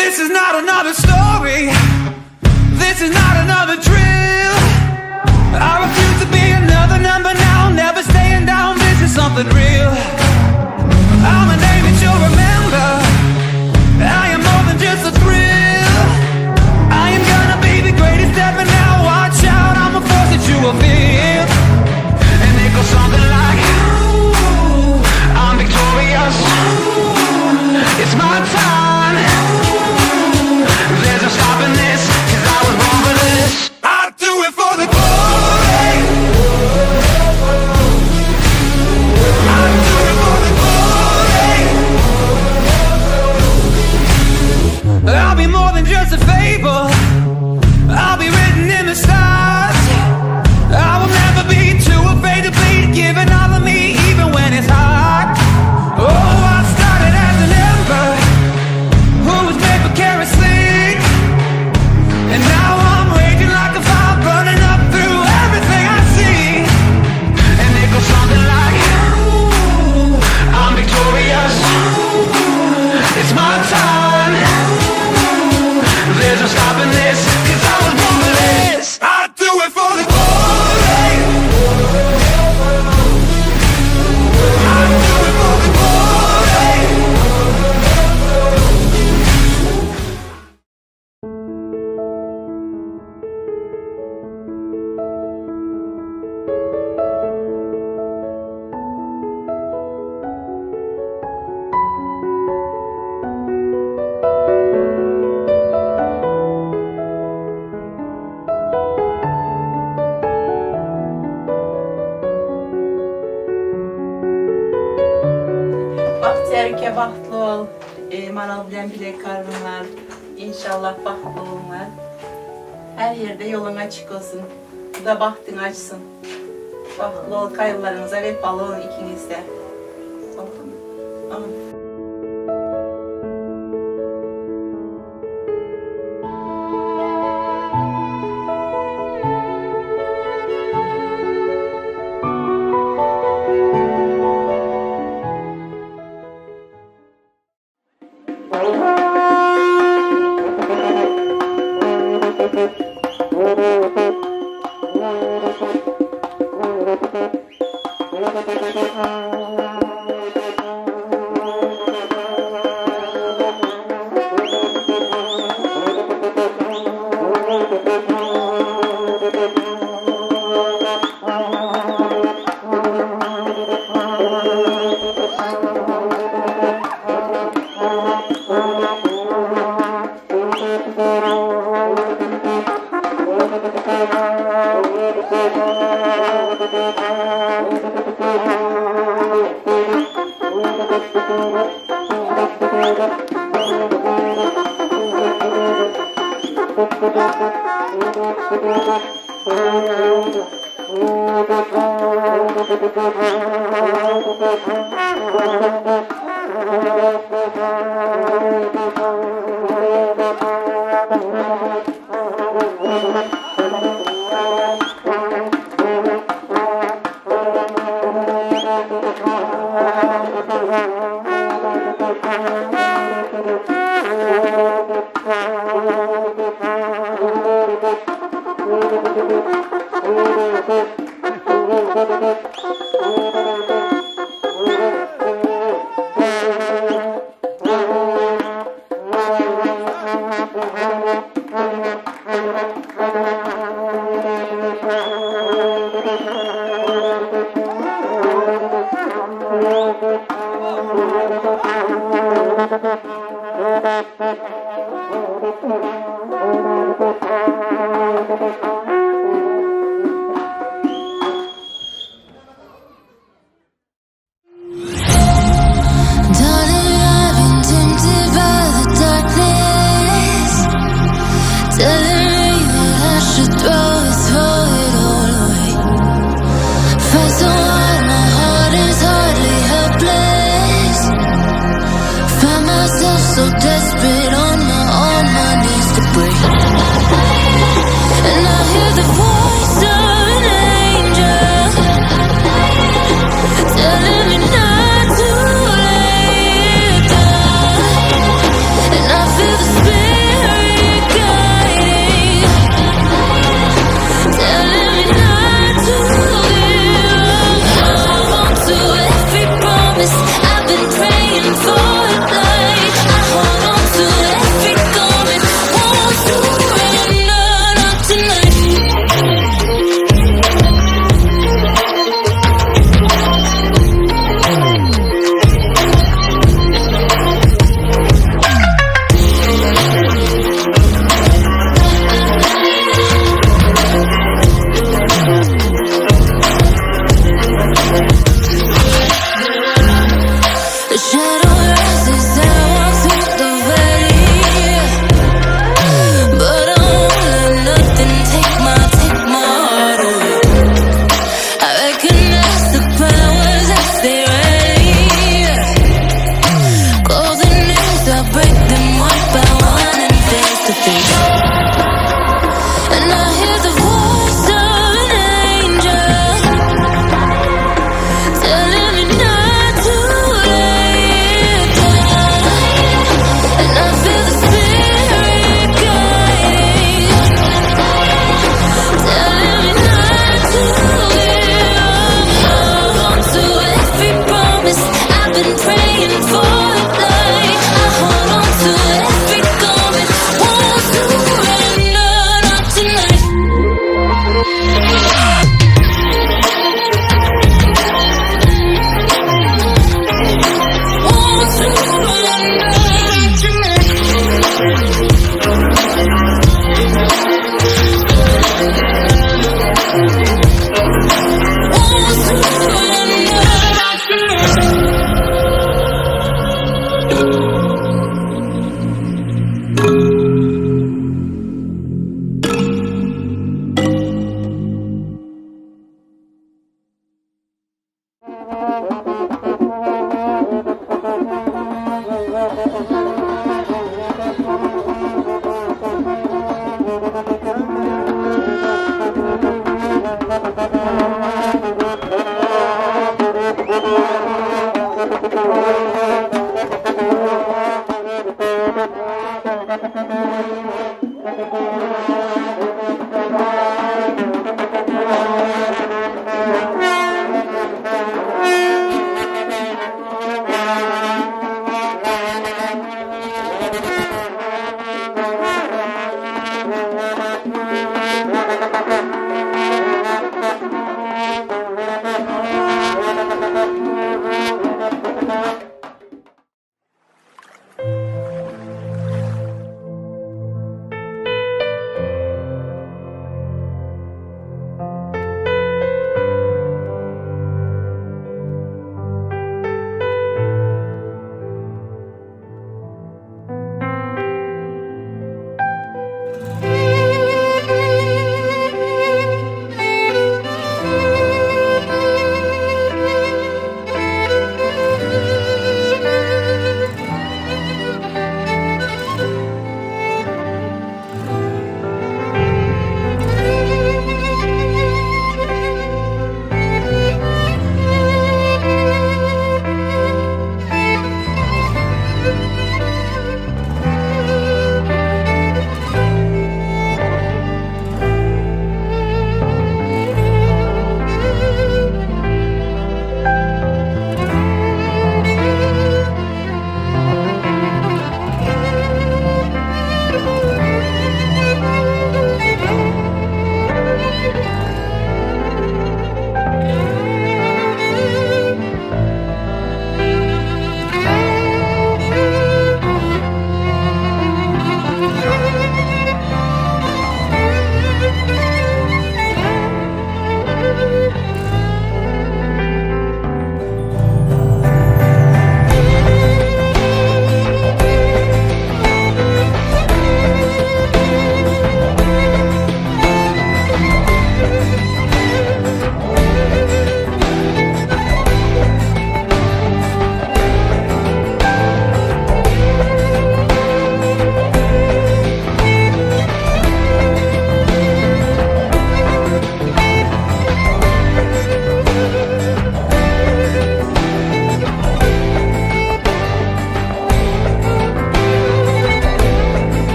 This is not another story. This is not another drill. I refuse to be another number now. Never staying down. This is something real. I'm a name that you'll remember. I am more than just a thrill. I am gonna be the greatest ever now. Watch out, I'm a force that you will feel. And it goes something like, I'm victorious. It's my time. There's no stopping this, 'cause I was born for this. I do it for the glory. I do it for the glory. I'll be more than just a fable. I'll be written in the stars. I will never be too afraid to bleed, giving all of me even when it's hard. Oh, I started as an ember who was made for kerosene, and now I'm raging like a fire, burning up through everything I see. And it goes something like, I'm victorious. It's my time. There's no stopping this, 'cause I was born for this. I do it for the glory. I do it for the glory. Bahtiyar bahtlı ol, maral bilen bilek karnınlar, inşallah bahtlı olunlar. Her yerde yolun açık olsun, bu da bahtın açsın. Bahtlı ol, kayıplarınıza vefalı olun ikiniz de. Amin. Find myself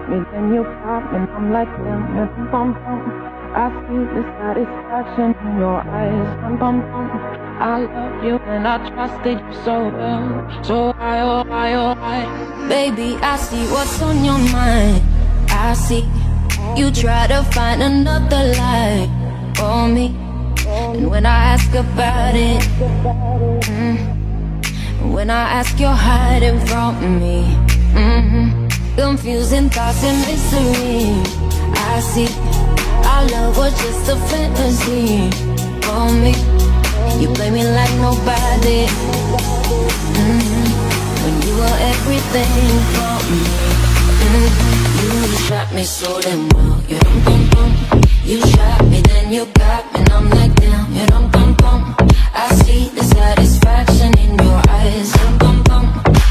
me, then you got me, and I'm like damn, bum bum. I see the satisfaction in your eyes, bum bum. I love you and I trusted you so well, so why, oh why, oh why? Baby, I see what's on your mind. I see you try to find another lie for me, and when I ask about it, when I ask, you're hiding from me. Confusing thoughts and mystery. I see our love was just a fantasy for me. You play me like nobody, when you were everything for me. You shot me so damn well. You dum bum bum. You shot me, then you got me, and I'm like damn. You dum bum bum. I see the satisfaction in your eyes. Dum bum bum.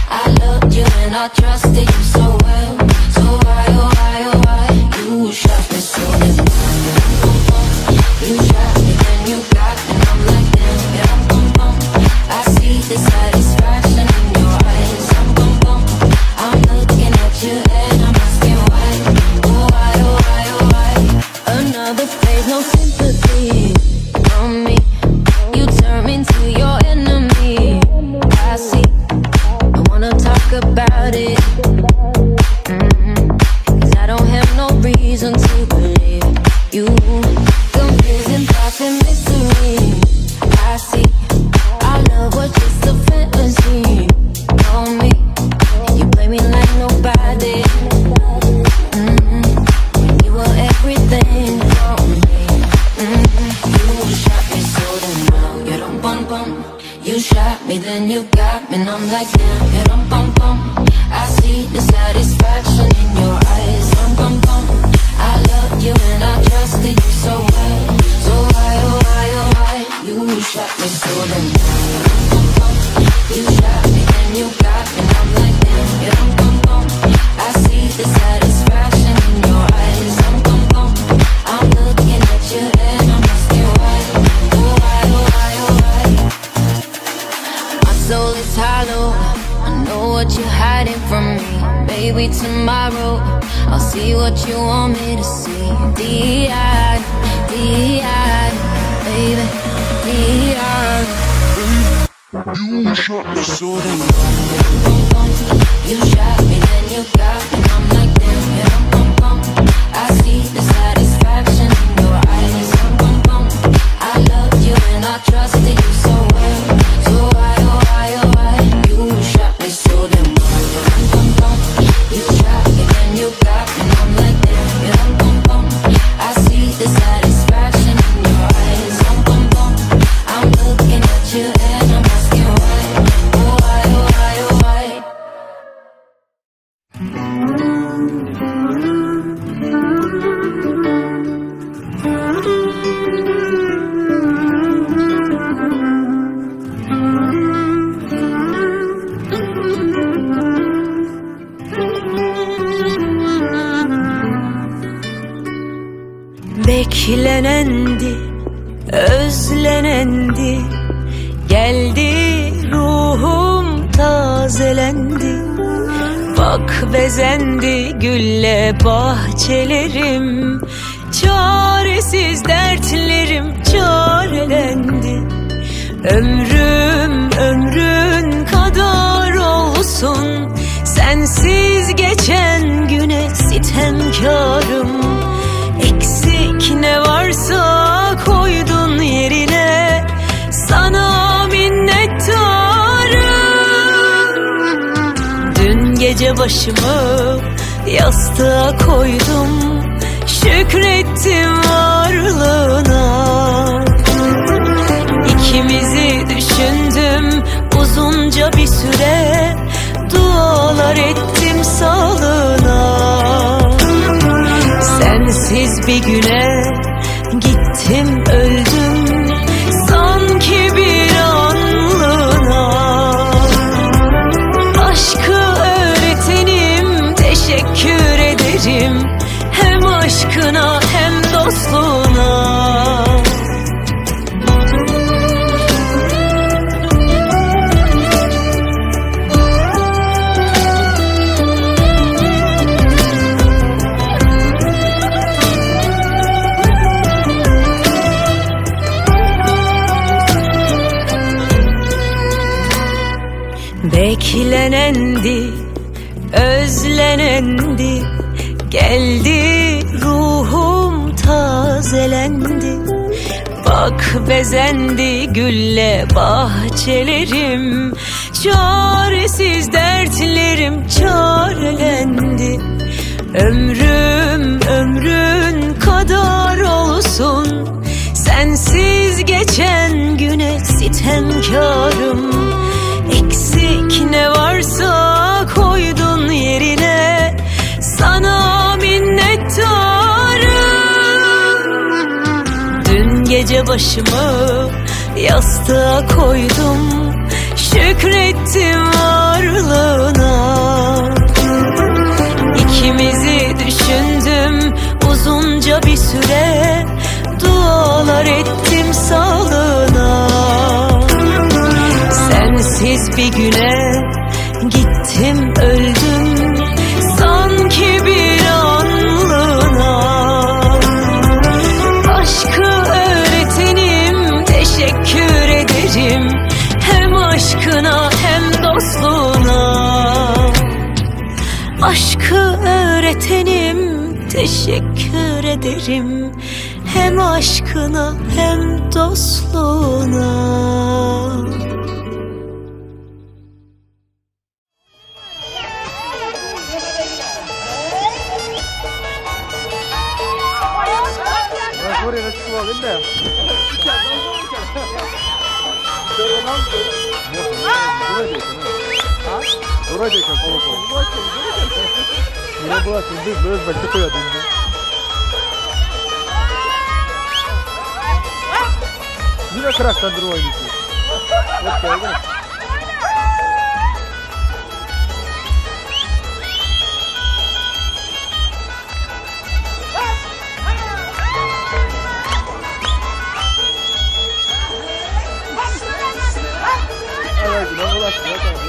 I loved you and I trusted you so well. So why, oh why, oh why? You shot me so damn well. You dum bum bum. You shot me, then you got me, and I'm like damn. You dum bum bum. I see the satisfaction in your eyes. Dum bum bum. I'm looking at you and I'm asking why. Oh why, oh why, oh why? Another phase, no sympathy from me. You turn me into your enemy. I see, I wanna talk about it, 'cause I don't have no reason to believe you. Confusing thoughts and mystery. I see, our love was just a fantasy on me. You play me like nobody, when you were everything for me. You shot me so damn well. You dum bum bum. You shot me, then you got me, and I'm like damn. You dum bum bum. I see the satisfaction in your eyes. Dum bum bum. I loved you and I trusted you so well. So why, oh why, oh why? You shot me so damn well. You dum bum bum. You shot me, then you got me, and I'm like damn. You dum bum bum. I see the satisfaction in your eyes. Dum bum bum. I'm looking at you and I'm asking why. Oh why, oh why, oh why? My soul is hollow. I know what you're hiding from me. Maybe tomorrow I'll see what you want me to see. D.I., D.I., baby, D.I. You shot me so damn well. You shot me, then you got me, and I'm like damn. You dum bum bum. I see the satisfaction in your eyes. Dum bum bum. I loved you and I trusted you so well. So why, oh why, oh why? You shot me so damn well. You dum bum bum. You shot me, then you got me, and I'm like damn. You dum bum bum. I see the satisfaction in your eyes. Dum bum bum. I'm looking at you and I'm asking why. Oh why, oh why, oh why? Beklenendi, özlenendi, geldi ruhum tazelendi. Bak bezendi gülle bahçelerim, çaresiz dertlerim çarelendi. Ömrüm ömrün kadar olsun, sensiz geçen güne sitemkarım. Eksik ne varsa koydun yerine, sana minnettarım. Dün gece başımı yastığa koydum, şükrettim varlığına. İkimizi düşündüm uzunca bir süre, dualar ettim sağlığına. Sensiz bir güne gittim öldüm, sanki bir anlığına. Aşkı öğretenim, teşekkür ederim, hem aşkına hem dostluğuna. Beklenendi, özlenendi, geldi ruhum tazelendi. Bak bezendi gülle bahçelerim, çaresiz dertlerim çarelendi. Ömrüm ömrün kadar olsun, sensiz geçen güne sitemkarım. Eksik ne varsa koydun yerine, sana minnettarım. Dün gece başımı yastığa koydum, şükrettim varlığına. İkimizi düşündüm uzunca bir süre, dualar ettim sağlığına. Sensiz bir güne gittim öldüm, sanki bir anlığına. Aşkı öğretenim, teşekkür ederim, hem aşkına hem dostluğuna. Aşkı öğretenim, teşekkür ederim, hem aşkına hem dostluğuna. Yine kıraktan durum oynuyorsun. Hoş geldin. Evet, ne bulaştı ya tabii.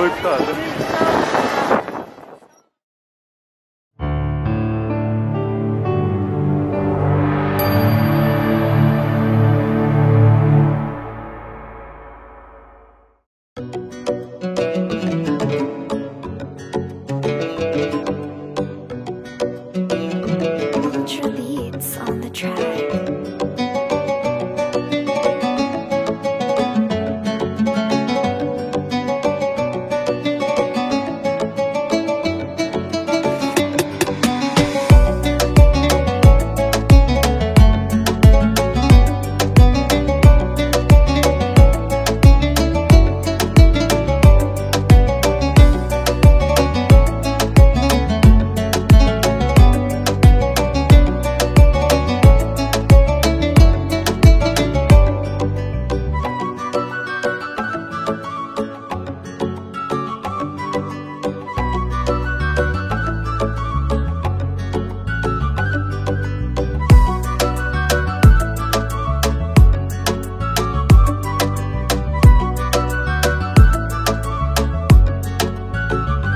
Koyuplardı. Ultra beats on the track.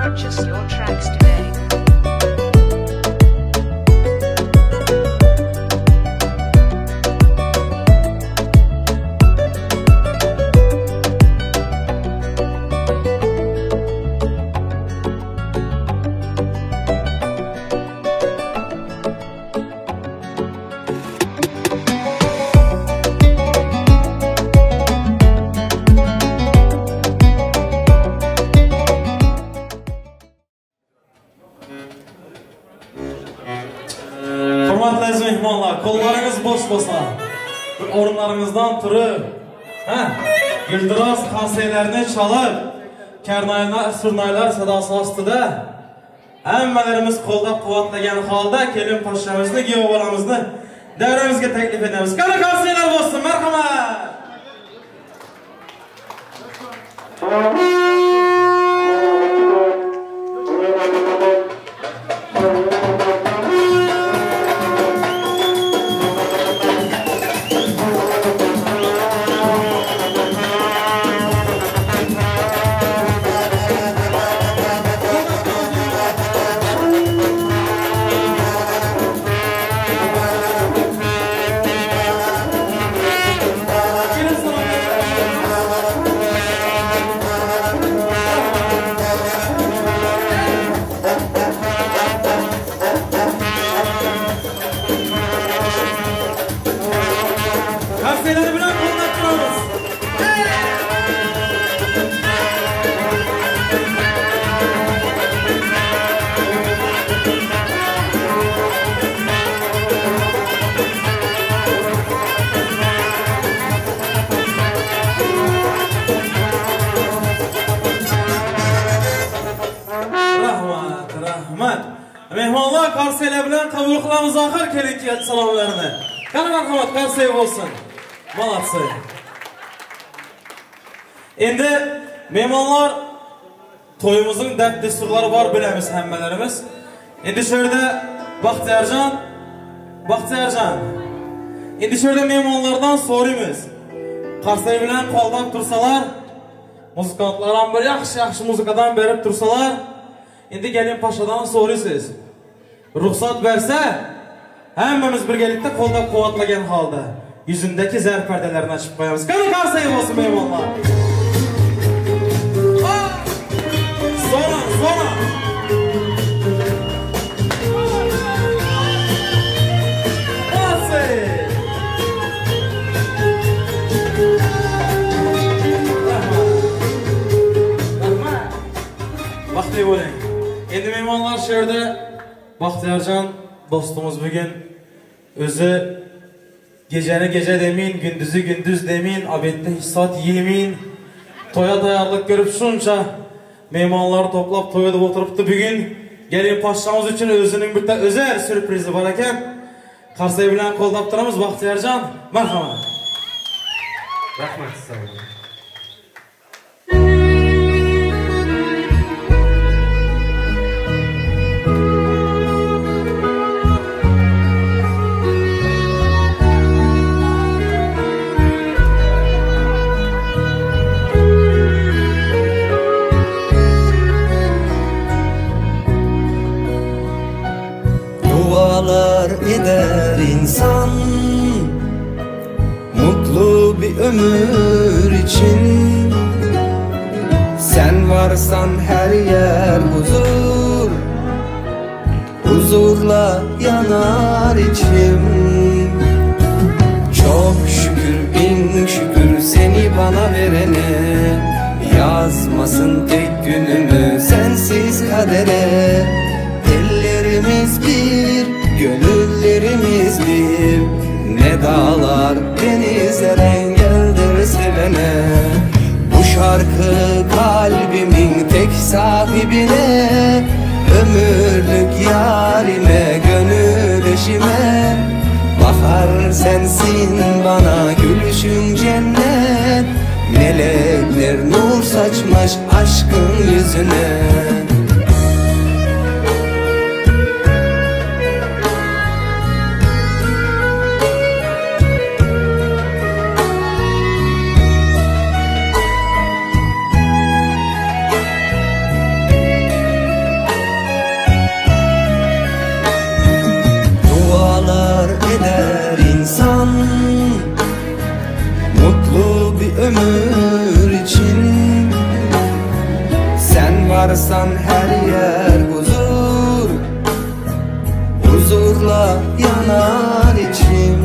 Purchase your tracks today. Hurmatli aziz mehmonlar, qo'llaringiz bo'sh bo'lsa, o'rinlaringizdan turib, guldiroz qansiylarni chalib, karnaylar, surnaylar sadosi ostida hammalarimiz qo'llab quvvatlagan holda kelin poshshamizni, giyoh bolamizni davramizga taklif etamiz. Qani qansiylar bo'lsin, marhamat. Qansiylar bilan qo'llab turamiz. Rahmat. Mehmonlar qansiylar bilan qabul qilamiz oxir kelinki salomlarini. Qani marhamat, qarsiy bo'lsin. Молодцы. Endi mehmonlar to'yimizning dard dasturlari bor bilamiz hammalarimiz. Endi shu yerda Baxtiyorjon. Endi shu yerda mehmonlardan so'raymiz. Qarsiy bilan qo'ldan tursalar, muzikantlar ham bir yaxshi muzikadan berib tursalar, endi kelin pashadan so'raysiz. Ruxsat bersa, hammamiz birgalikda qo'llab quvvatlagan holda yüzündeki zar perdelerini açıp koyamız. Qani qansay olsun mehmonlar. Sonra. Baxtli bo'ling. Endi mehmonlar shu yerda Baxtiyorjon dostumuz bugün o'zi geceni gece demeyin, gündüzü gündüz demeyin, abette hissat yemeyin. Toya tayarlık görüp şunca mehmanları toplap toyada oturuptu bugün. Gelin paşamız için özünün bir de özel sürprizi var eken. Qansay bilan qo'llab turamiz Baxtiyorjon. Marhamat. Rahmat, sağ olun. varsan her yer huzur, huzurla yanar içim. Çok şükür bin şükür seni bana verene, yazmasın tek günümü sensiz kadere. Ellerimiz bir, gönüllerimiz bir, ne dağlar denizler engeldir sevene. Bu şarkı kalbimin tek sahibine, ömürlük yarime, gönül eşime. Bahar sensin bana, gülüşün cennet, melekler nur saçmış aşkın yüzüne. Mutlu bir ömür için, sen varsan her yer huzur, huzurla yanar içim.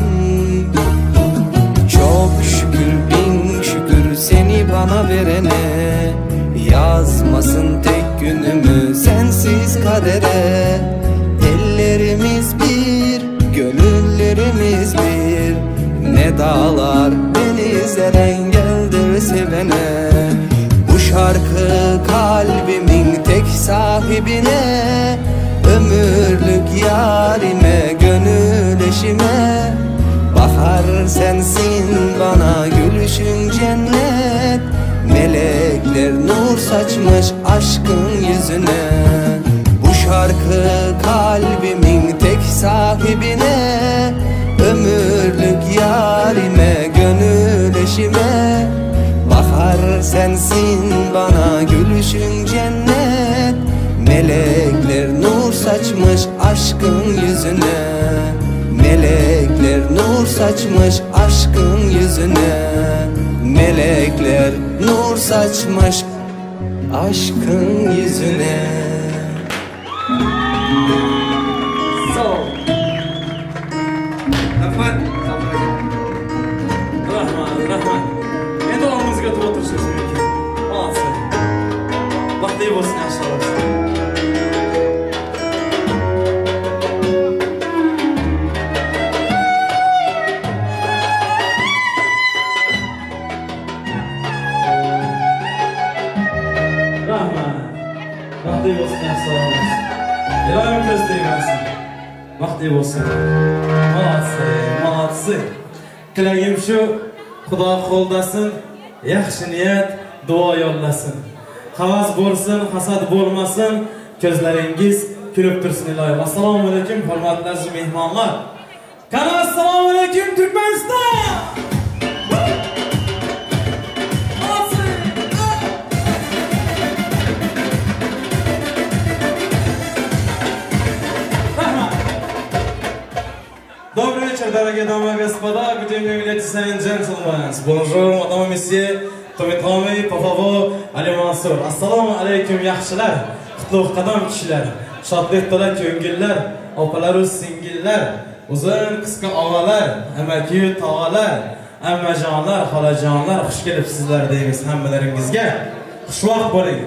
Çok şükür bin şükür seni bana verene, yazmasın tek günümü sensiz kadere. Ellerimiz bir, gönüllerimiz bir, ne dağlar denizler engeldir sevene. Bu şarkı kalbimin tek sahibine, ömürlük yarime, gönül eşime. Bahar sensin bana, gülüşün cennet, melekler nur saçmış aşkın yüzüne. Bu şarkı kalbimin tek sahibine, ömürlük yarime, gönül eşime. Bahar sensin bana, gülüşün cennet, melekler nur saçmış aşkın yüzüne. Melekler nur saçmış aşkın yüzüne. Melekler nur saçmış aşkın yüzüne. Rahman. Endi oğlumuzu götürüp oturuşuyorsun belki. Olsun. Vakti iyi olsun inşallah. Rahman. Vakti iyi olsun inşallah. İlahim kösteyi versin. Vakti iyi olsun. Malatsı. Tilagim şu, Xudo qo'ldasin, yaxshi niyat duo yo'llasin. Havas bo'lsin, hasad bo'lmasin, ko'zlaringiz kulib tursin ilohim. Assalomu alaykum, hurmatli aziz mehmonlar. Qani assalomu alaykum Turkmaniston. Добрый вечер, дорогие дамы и господа, good evening, ladies and gentlemen. Bonjour, madame et messieurs, Tomitami, Pafavo, Ali Mansur. Assalamu alaikum, yaxshilar, qutlug' qadam kishilar, shodlik to'la ko'ngillar, opalar va singillar, uzun qisqa og'alar, amaki tog'alar, ammajonlar, xolajonlar, xush kelibsizlar deymiz hammalaringizga. Xushvaqt bo'ling,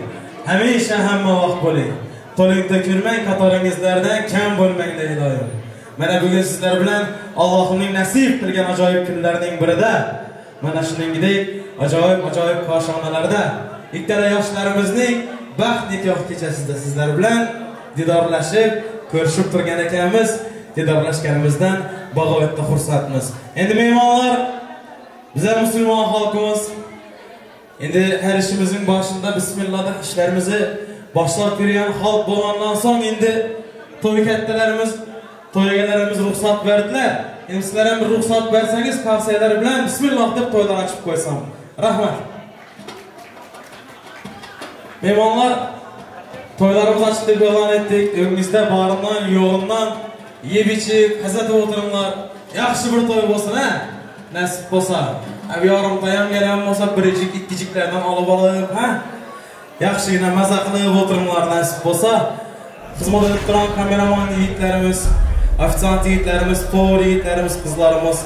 hamisha hamma vaqt bo'ling. To'lingda ko'rmang, qatoringizlardan kam bo'lmang deydi ilohim. Mana bugun sizlar bilan Allohning nasib qilgan ajoyib kunlarning birida, mana shuningdek ajoyib qoshonalarda ikkala yoshlarimizning baxt nikoh kechasida sizlar bilan didorlashib, ko'rishib turgan ekanmiz. Didorlashganimizdan bag'oyatda xursandmiz. Endi mehmonlar, bizlar musulmon xalqimiz, endi har ishimizning boshida bismillah deb ishlarimizni boshlab ko'rgan xalq bo'lgandan so'ng endi to'y kattalarimiz to'ygalarimiz ruxsat berdilar. Endi sizlar ham bir ruxsat bersangiz, tavsiyalar bilan bismillah deb to'ylar ochib qo'ysam. Rahmat. Mehmonlar, to'ylarimiz ochib deb e'lon etdik. O'ngizda boridan, yo'g'indan yeb ichib, hazatib o'tiringlar. Yaxshi bir to'y bo'lsin, ha? Nasib bo'lsa. Abi yorimda ham kelgan bo'lsa, biricik, ikkiciklardan olib olib, ha? yaxshigina maza qilib o'tiringlar nasib bo'lsa. Xizmat edib turgan kameraman yigitlarimiz, ofitsiant yigitlarimiz, to'g'ri yigitlarimiz, qizlarimiz,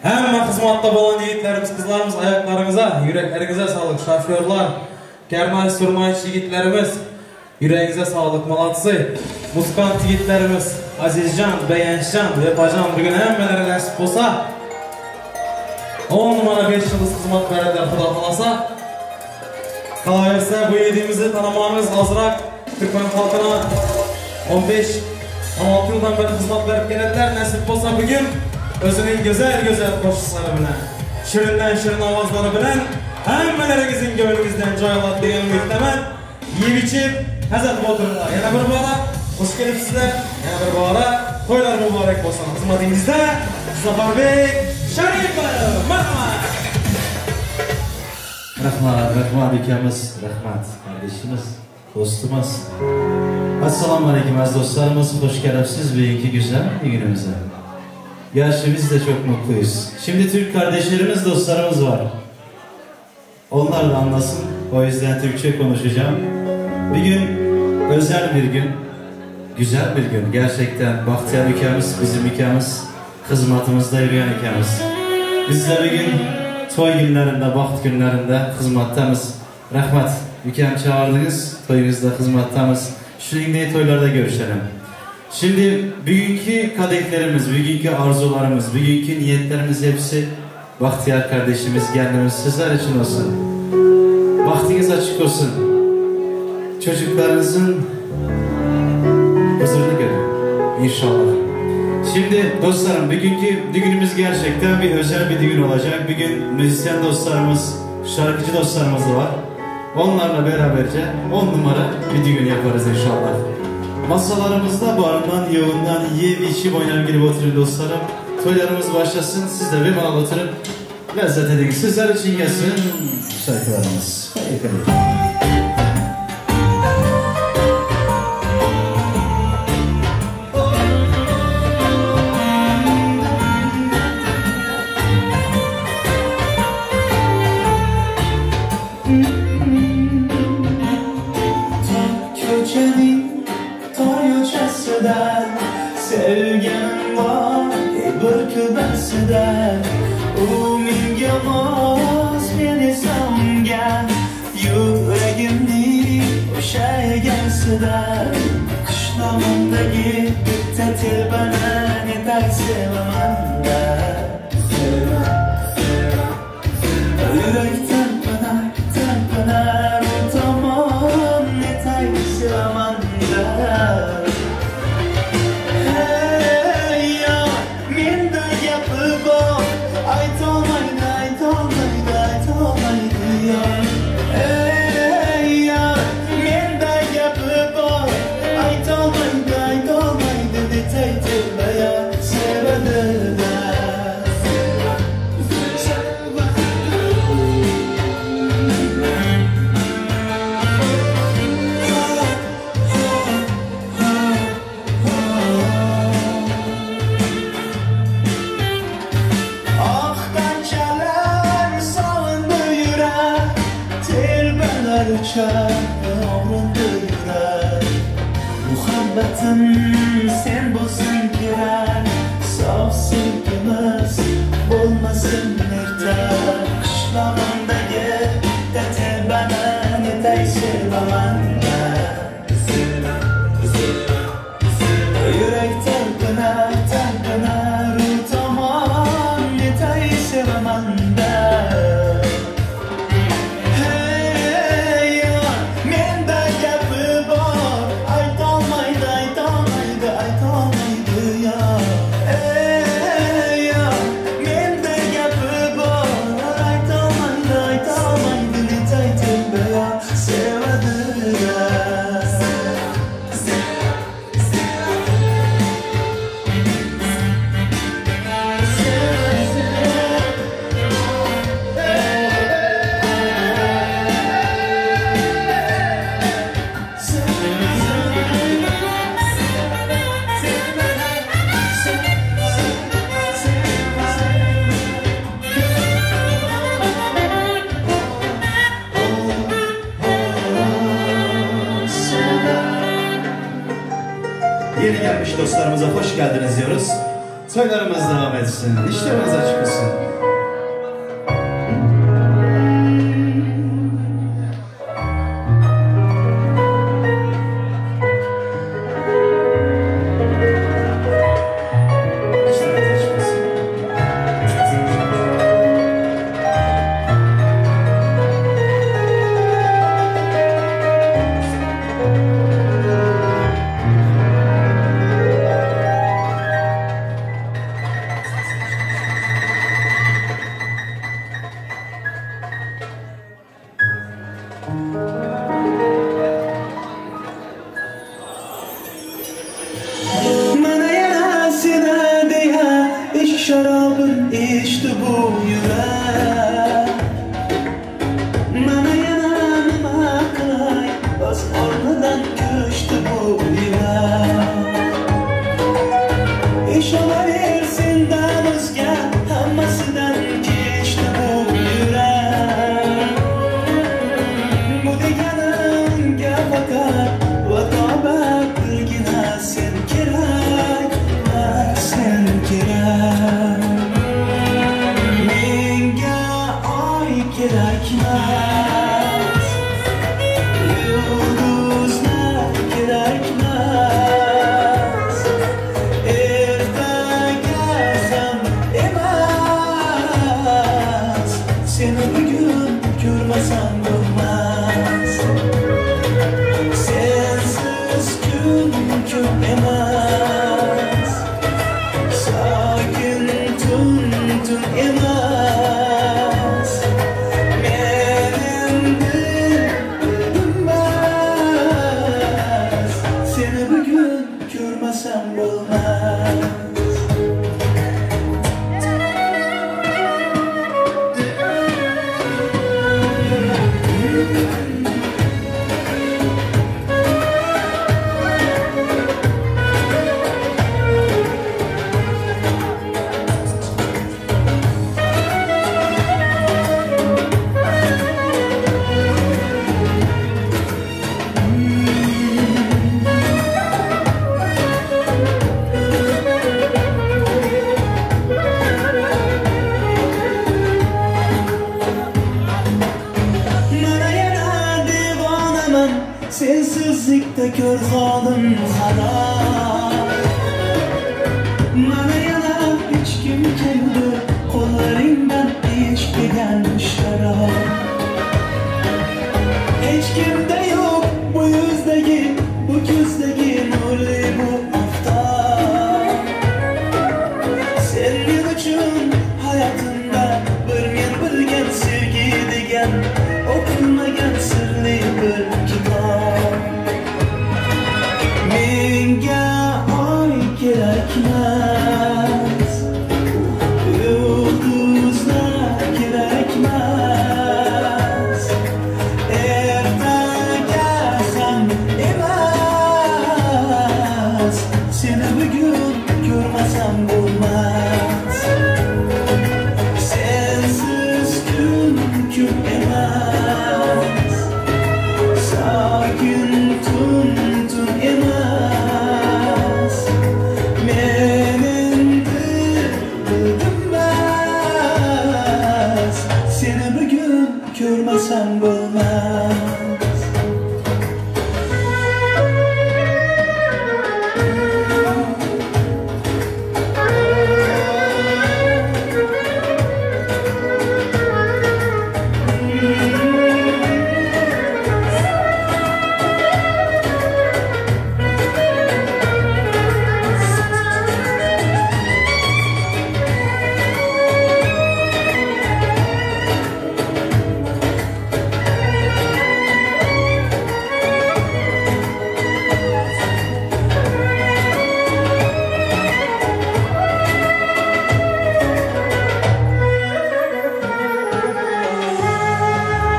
hamma xizmatda bo'lgan yigitlarimiz, qizlarimiz oyoqlaringizga, yuraklaringizga sog'lik. Shofyorlar, karmay surmaychi yigitlarimiz, yuragingizga sog'lik. Молодцы. Muzikant yigitlarimiz, Azizjon, Bayanchjon, Repajon bugun hammalari nasib bo'lsa 10 numara 5 yıldız xizmat beradilar, xudo xolasa. Qolaversa bu yigitimizni tanimangiz ozroq Turkman xalqina 15-16 yildan beri xizmat berib keladilar. Nasib bo'lsa bugun o'zining go'zal qo'shiqlari bilan, shirin ovozlari bilan hammalaringizning ko'nglingizdan joy oladi degan umiddaman. Yeb-ichib, hazat o'tiringlar. Yana bir bora xush kelibsizlar. Yana bir bora to'ylar muborak bo'lsin. Xizmatingizda Zafarbek Sharipov, marhamat. Rahmat ikamiz, rahmat kardeşimiz, dostumuz. Assalamu alaikum aziz dostlarımız, hoş geldiniz bugünkü güzel günümüze. Gerçi biz de çok mutluyuz. Şimdi Türk kardeşlerimiz, dostlarımız var. Onlar da anlasın, o yüzden Türkçe konuşacağım. Bir gün, özel bir gün, güzel bir gün. Gerçekten Bahtiyar ikamiz, bizim ikamiz, hizmetimizde yürüyen ikamiz. Biz de bir gün toy günlerinde, baxt günlerinde hizmettamız. Rahmat, ikam çağırdınız, toyunuzda hizmettamız. Şimdi toylarda görüşelim. Şimdi bugünkü kadeklerimiz, bugünkü arzularımız, bugünkü niyetlerimiz hepsi Bahtiyar kardeşimiz, kendimiz sizler için olsun. Bahtiniz açık olsun. Çocuklarınızın huzurunu görün inşallah. Şimdi dostlarım, bugünkü düğünümüz gerçekten bir özel bir düğün olacak. Bugün müzisyen dostlarımız, şarkıcı dostlarımız da var. Onlarla beraberce 10 numara bir düğün yaparız inşallah. Masalarımızda barından, yoğundan yiyip içip oynar gibi oturun dostlarım. Toylarımız başlasın, siz de bir bana oturun. Lezzet edin, sizler için gelsin şarkılarımız. Hayır. Sevgim var, bırkıbəsidir. Umingə vaz beni samgən, yüreğimni o şeygənsidir. Kışlamında gidip tətil bana ne der sevəməndə. Yürekten pınar, utamam ne der sevəməndə. Muhabbetim sen bulsun girer, saf sevgimiz olmasın nerede. Kışlamanda gel de bana ne dey sevamanda. Yürek terpener utamam ne dey sevamanda. dostlarımıza hoş geldiniz diyoruz. Toylarımız devam etsin, işleriniz açık olsun. Şarabın içti bu yürek. Bana yanıma kılay, öz ornadan köştü bu yürek. İş olabilirsin damızga, hammasından geçti bu yürek. Bu deganimga fakat vatobat bilgina sen kerak, sen kerak. Kerakmaz, yıldızlar kerakmaz. Ertaga zam emas, seni bugün görmesem olmaz. Sensiz gün emas, sakin tun emas. Seni bugün görmesem olmaz. Sensizlikte gör halim harap. Bana yana hiç kim keldi, kollarından içtiğen şarap. Hiç kimde yok bu yüzdeki, bu gözdeki nurlu bu aftap. Senin için hayatımda bir men bilgen sevgi degen, okunmagan sirli bir kitap. Menga oy kerakmas, yıldızlar kerakmas. Ertaga zam emas, seni bugün görmesem olmaz. Sensiz gün emas, sakin tun emas. Menin dildim bas, seni bugün görmesem olmaz.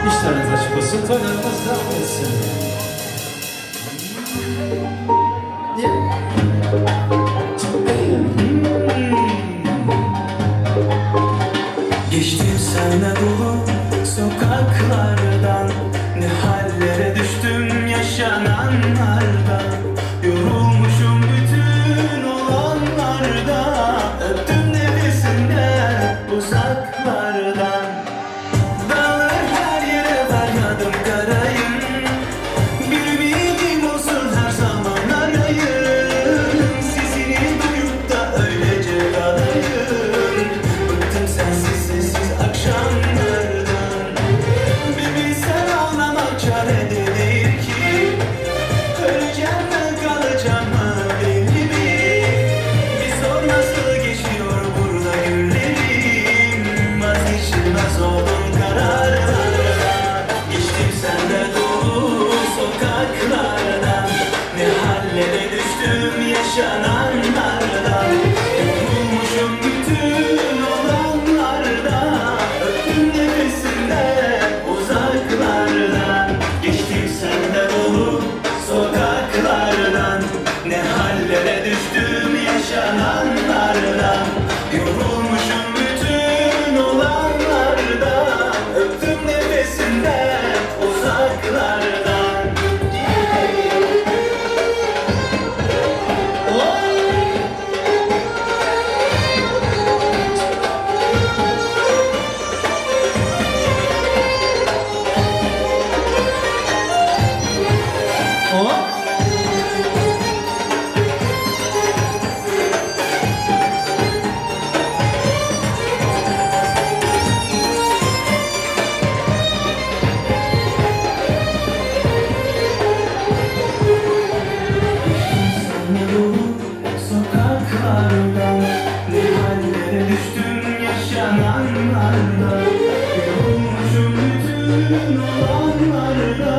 İşleriniz açık olsun, toylarımız devam etsin. Geçtim senle dolu sokaklardan, ne hallere düştüm yaşananlardan. Yorulmuşum bütün olanlarda,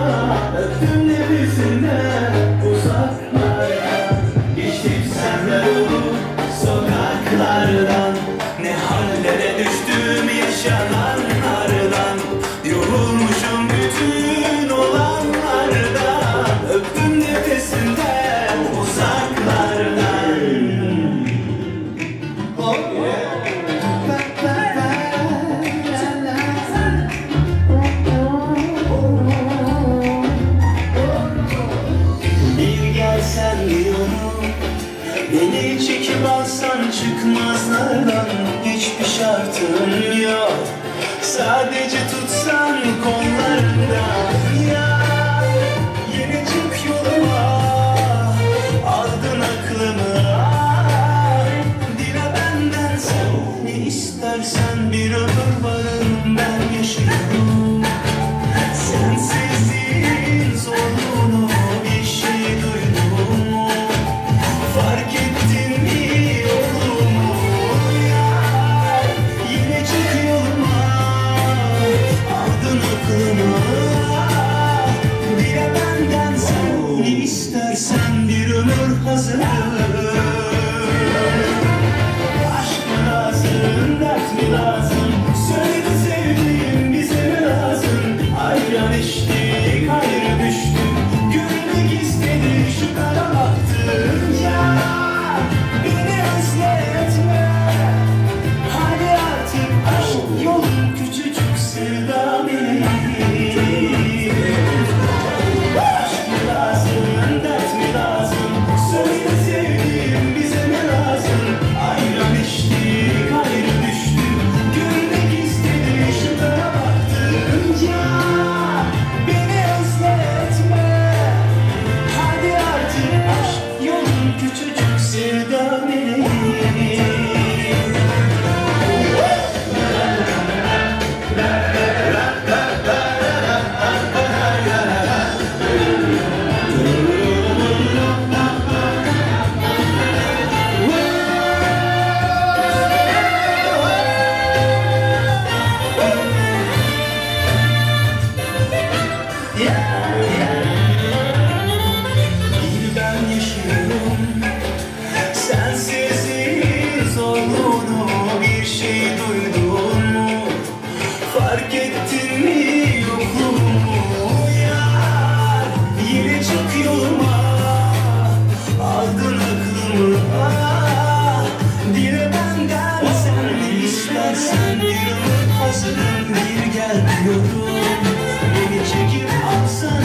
öptüm nefesinden uzaklarda. Geçtim sefer olup sokaklardan, ne hallere düştüm yaşananlardan. Yorulmuşum bütün olanlardan, öptüm nefesinden uzaklardan. Bir gelsen diyorum, beni çekip alsan çıkmazlardan. Hiçbir şartım yok, sadece tutsan kollarından. Ya yine çık yoluma, aldın aklımı. Dile benden sen ne istersen, bir ömür varım ben yaşıyorum. Sensizliğin zorluğunu bir şey duydum mu? Fark ettin mi yolumu? Yar yine çık yoluma, aldın aklımı. Dile benden sen ne istersen, bir ömür hazırım. Aşk mı lazım, dert mi lazım? Söyle sevdiğim bize mi lazım? Ayran içtik, ayrı düştük. Gülmek istedi, şu kara baktım. Ya beni özletme, hadi artık aşk yolun küçücük sevda meleği. Aşk mı lazım, dert mi lazım? Söyle sevdiğim bize mi lazım? Ayran içtik, ayrı düştük. Gülmek istedi, şu kara baktım. Ya beni özletme, hadi artık aşk yolun küçücük sevda meleği. Bir ben yaşıyorum, sensizliğin zorluğunu bir şey duydun mu? Fark ettin mi yokluğumu? Yar yine çık yoluma, aldın aklımı. Dile benden sen ne istersen, bir ömür hazırım, bir gel diyorum. Beni çekip alsan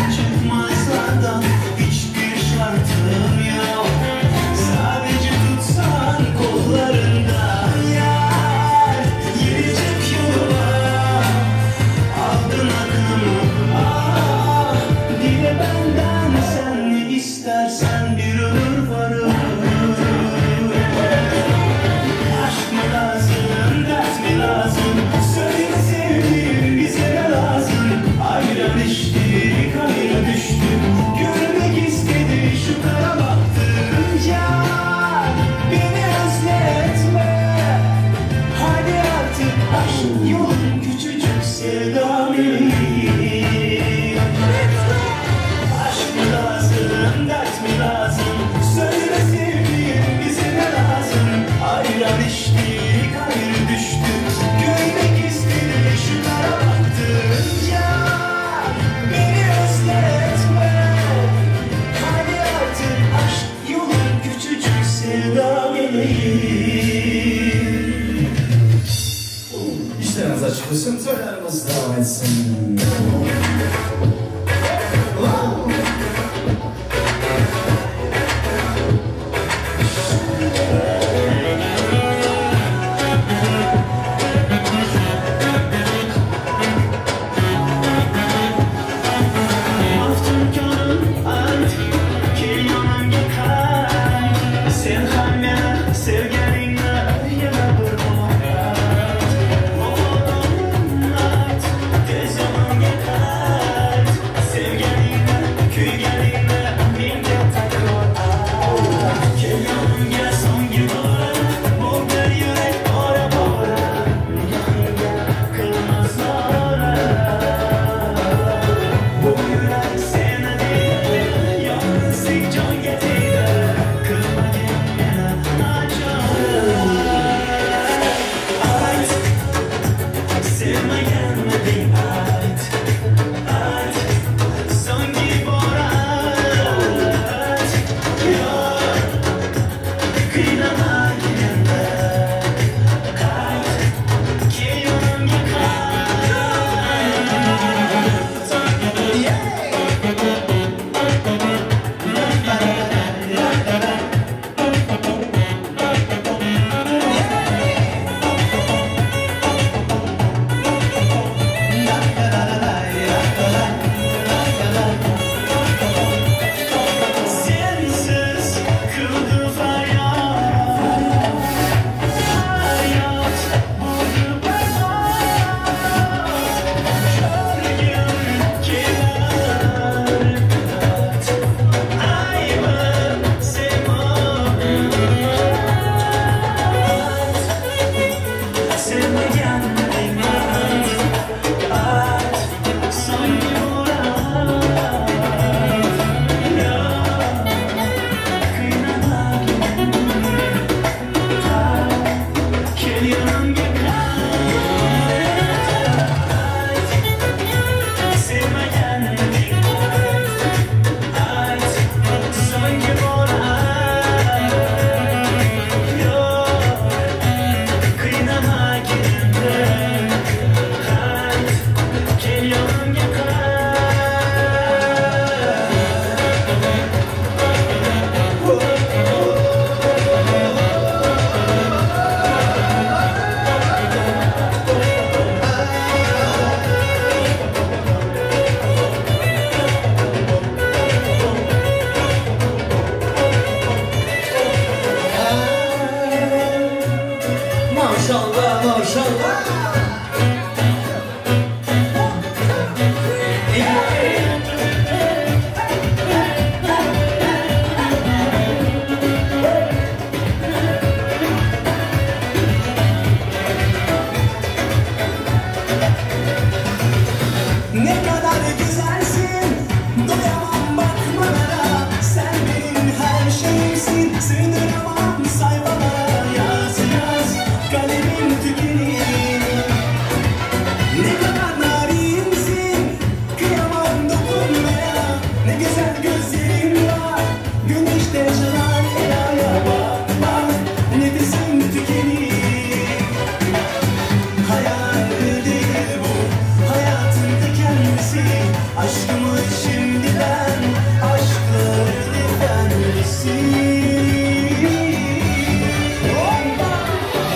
Aşkımı şimdiden aşkların efendisi.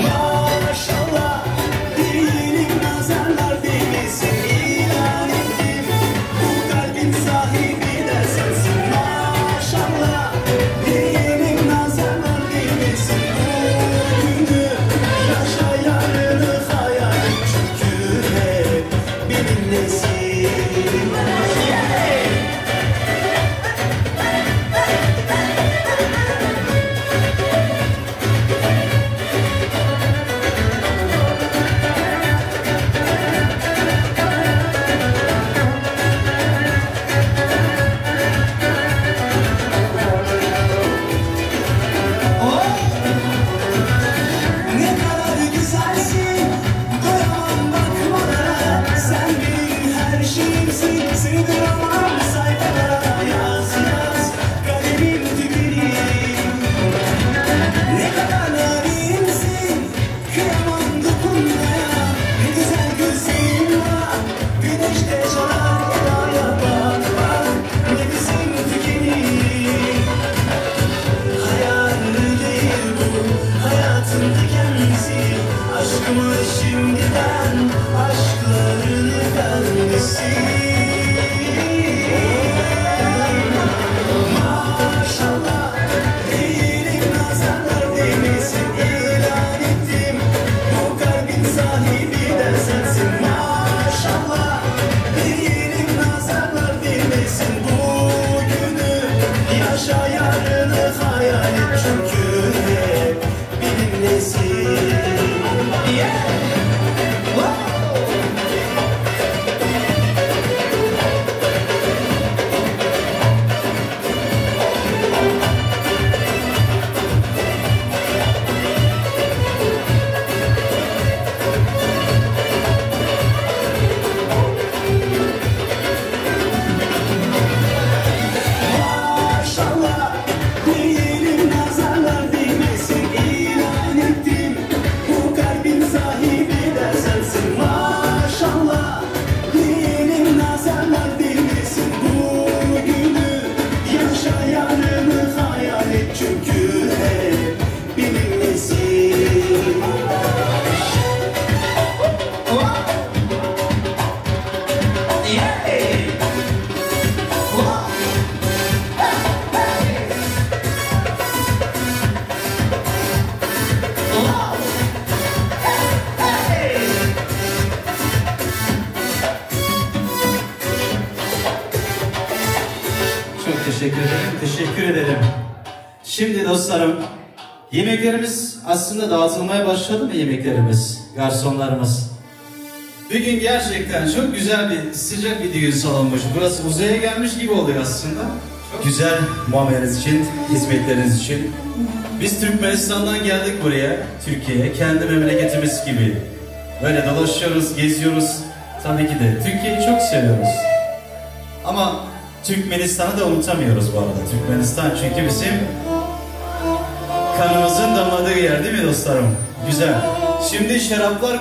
Maşallah değilim nazarlar değmesin, ilan ettim bu kalbin sahibi de sensin. Maşallah değilim nazarlar değmesin, bu günü yaşa yarını hayal et, çünkü hep benimlesin. Aşkımı şimdiden aşkların efendisi. Maşallah değilim nazarlar değmesin, ilan ettim bu kalbin sahibi de sensin. Maşallah değilim nazarlar değmesin, bu günü yaşa yarını hayal et, çünkü hep benimlesin. Maşallah değilim nazarlar değmesin, ilan ettim bu kalbin sahibi de sensin. Maşallah değilim nazarlar değmesin, bu günü yaşa yarını hayal et, çünkü hep benimlesin. Çok teşekkür ederim. Teşekkür ederim. Şimdi dostlarım, yemeklerimiz aslında dağıtılmaya başladı mı yemeklerimiz, garsonlarımız? Bugün gerçekten çok güzel bir, sıcak bir düğün salonmuş. Burası uzaya gelmiş gibi oluyor aslında. Çok güzel muameleniz için, hizmetleriniz için. Biz Türkmenistan'dan geldik buraya, Türkiye'ye. Kendi memleketimiz gibi. Böyle dolaşıyoruz, geziyoruz. Tabii ki de Türkiye'yi çok seviyoruz. Ama Türkmenistan'ı da unutamıyoruz bu arada. Türkmenistan çünkü bizim kanımızın damladığı yer değil mi dostlarım? Güzel. Şimdi şaraplar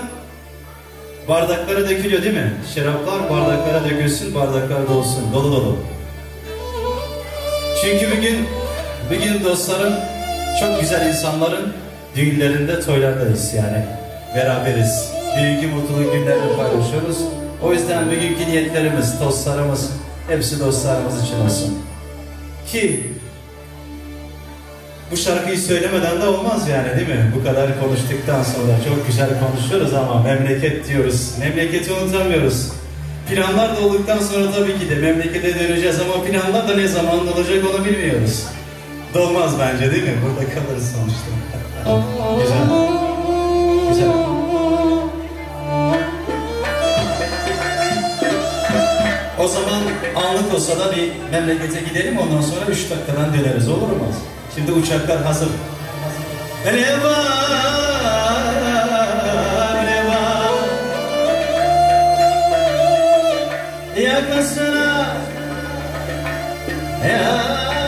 bardaklara dökülüyor değil mi? Şaraplar bardaklara dökülsün, bardaklar dolsun, dolu dolu. Çünkü bugün dostlarım çok güzel insanların düğünlerinde, toylardayız yani. Beraberiz. Büyük mutluluk günlerini paylaşıyoruz. O yüzden bugünkü niyetlerimiz, dostlarımız, hepsi dostlarımız için olsun. Ki bu şarkıyı söylemeden de olmaz yani değil mi? Bu kadar konuştuktan sonra çok güzel konuşuyoruz ama memleket diyoruz. Memleketi unutamıyoruz. Planlar da olduktan sonra tabii ki de memlekete döneceğiz ama planlar da ne zaman olacak onu bilmiyoruz. Dolmaz bence değil mi? Burada kalırız sonuçta. Güzel. Güzel. O zaman anlık olsa da bir memlekete gidelim, ondan sonra 3 dakikadan döneriz, olur mu? Şimdi uçaklar hazır. Reva, reva, yakasına, yakasına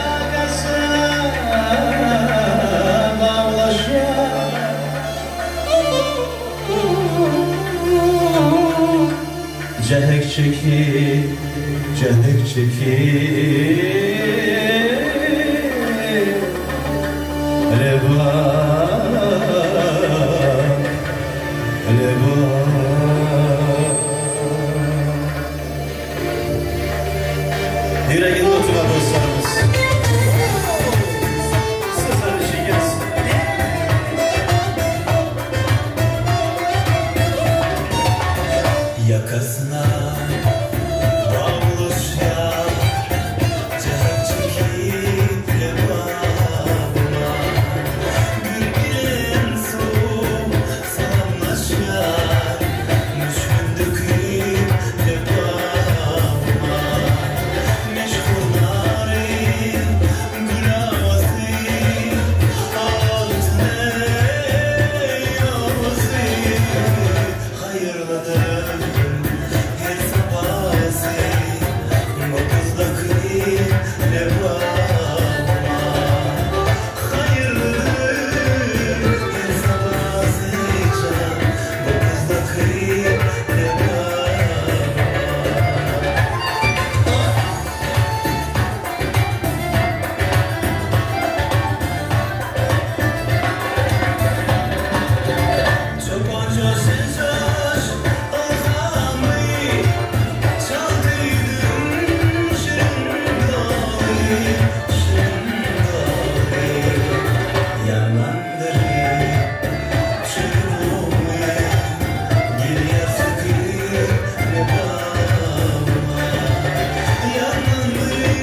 bağlaşa. Cehek çekip Cehdek çekip Yüreğin oturan dostlarımız Sizler için gelsin. Yakasına bağlışlar Cehel çekip lebana Gülgün soğuk salamlaşar Müşkün döküp lebana Meşgul narin gülâzi Altine yâzi Hayırlıdır her sabahı Bu kızdaki lebana Hayırlıdır her sabahı Bu kızdaki lebana Çobanca sensaş arkamı çaldıydım şırındalı Yanlandırı çırpımı geriye sıkıp lebama Yanlandırı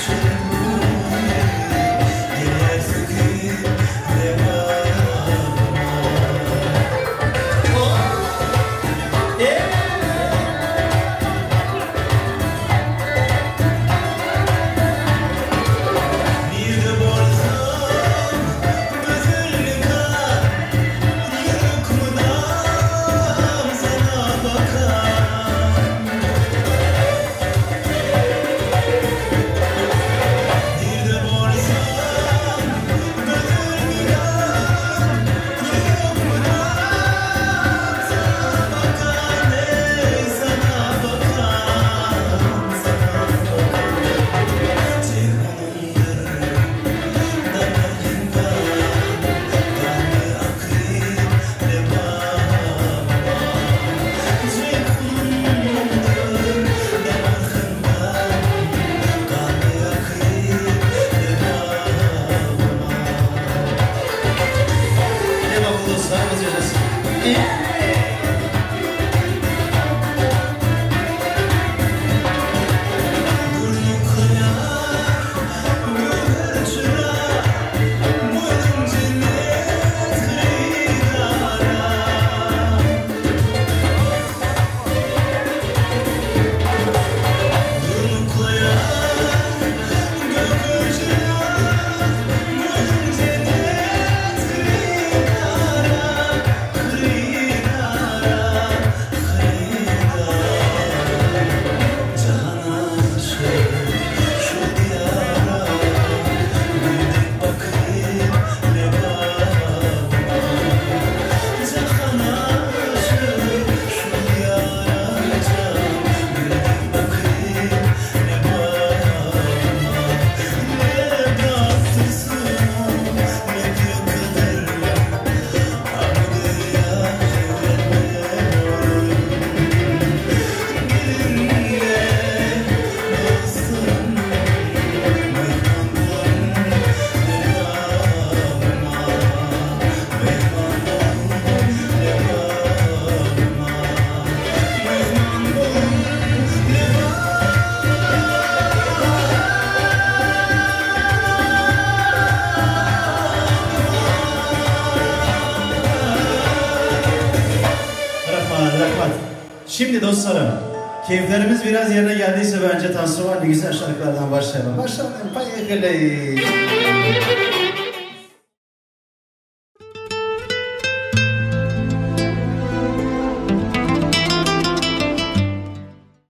çırpımı geriye sıkıp lebama Bir de borsam gözünü kar Yürükmüdam sana bakar Bir de borsam gözünü kar Yürükmüdam sana bakar Ey sana bakar Sana bakar Ceyhunumdur Eyvallah dostlarımız yaşasın. Rahmat. Şimdi dostlarım, keyiflerimiz biraz yerine geldiyse bence Tansu var. Ne güzel şarkılardan başlayalım. Başlayalım. Payekele.